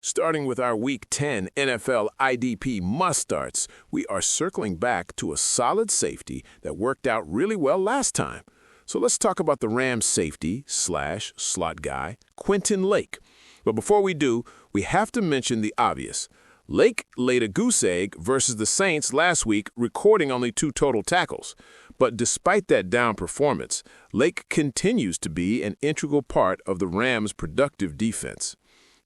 Starting with our Week 10 NFL IDP must-starts, we are circling back to a solid safety that worked out really well last time. So let's talk about the Rams safety/slot guy, Quentin Lake. But before we do, we have to mention the obvious. Lake laid a goose egg versus the Saints last week, recording only 2 total tackles. But despite that down performance, Lake continues to be an integral part of the Rams' productive defense.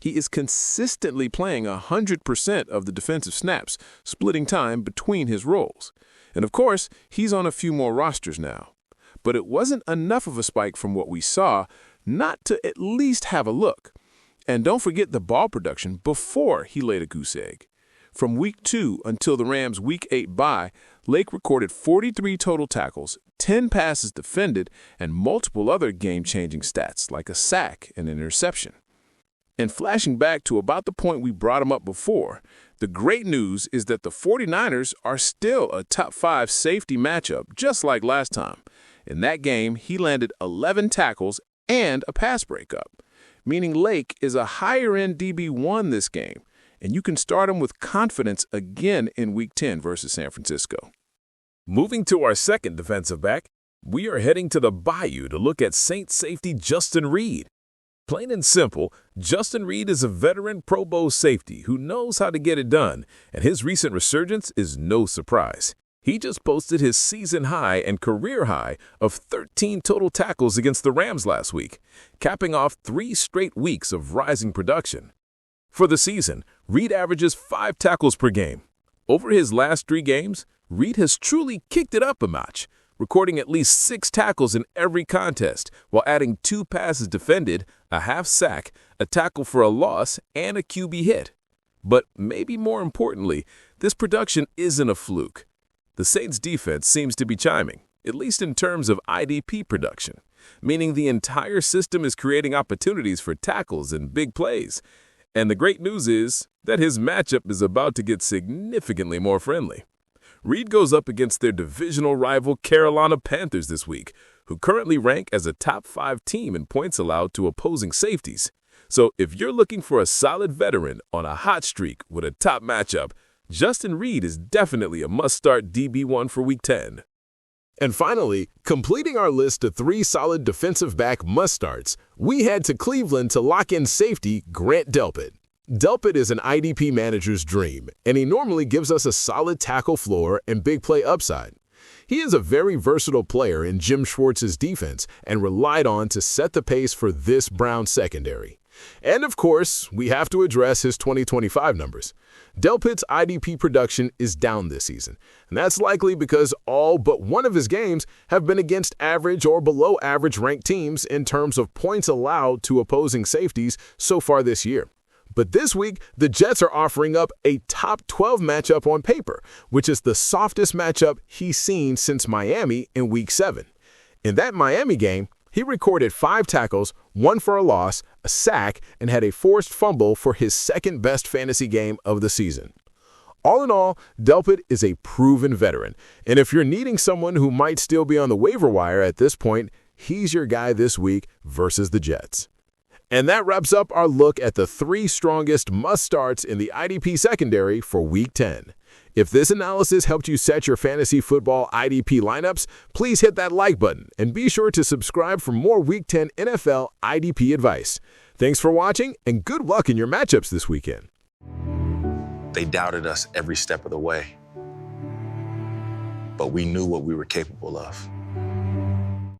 He is consistently playing 100% of the defensive snaps, splitting time between his roles. And of course, he's on a few more rosters now. But it wasn't enough of a spike from what we saw not to at least have a look. And don't forget the ball production before he laid a goose egg. From Week 2 until the Rams' Week 8 bye, Lake recorded 43 total tackles, 10 passes defended, and multiple other game-changing stats like a sack and an interception. And flashing back to about the point we brought him up before, the great news is that the 49ers are still a top 5 safety matchup, just like last time. In that game, he landed 11 tackles and a pass breakup, meaning Lake is a higher-end DB1 this game, and you can start him with confidence again in Week 10 versus San Francisco. Moving to our second defensive back, we are heading to the Bayou to look at Saints safety Justin Reid. Plain and simple, Justin Reid is a veteran Pro Bowl safety who knows how to get it done, and his recent resurgence is no surprise. He just posted his season high and career high of 13 total tackles against the Rams last week, capping off 3 straight weeks of rising production. For the season, Reid averages 5 tackles per game. Over his last 3 games, Reid has truly kicked it up a notch, recording at least 6 tackles in every contest while adding 2 passes defended, a half sack, a tackle for a loss, and a QB hit. But maybe more importantly, this production isn't a fluke. The Saints' defense seems to be chiming, at least in terms of IDP production, meaning the entire system is creating opportunities for tackles and big plays. And the great news is that his matchup is about to get significantly more friendly. Reid goes up against their divisional rival Carolina Panthers this week, who currently rank as a top 5 team in points allowed to opposing safeties. So if you're looking for a solid veteran on a hot streak with a top matchup, Justin Reid is definitely a must-start DB1 for Week 10. And finally, completing our list of 3 solid defensive back must-starts, we head to Cleveland to lock in safety Grant Delpit. Delpit is an IDP manager's dream, and he normally gives us a solid tackle floor and big play upside. He is a very versatile player in Jim Schwartz's defense and relied on to set the pace for this Brown secondary. And of course, we have to address his 2025 numbers. Delpit's IDP production is down this season, and that's likely because all but one of his games have been against average or below average ranked teams in terms of points allowed to opposing safeties so far this year. But this week, the Jets are offering up a top 12 matchup on paper, which is the softest matchup he's seen since Miami in Week 7. In that Miami game, he recorded 5 tackles, 1 for a loss, a sack, and had a forced fumble for his second-best fantasy game of the season. All in all, Delpit is a proven veteran, and if you're needing someone who might still be on the waiver wire at this point, he's your guy this week versus the Jets. And that wraps up our look at the 3 strongest must-starts in the IDP secondary for Week 10. If this analysis helped you set your fantasy football IDP lineups, please hit that like button and be sure to subscribe for more Week 10 NFL IDP advice. Thanks for watching and good luck in your matchups this weekend. They doubted us every step of the way, but we knew what we were capable of.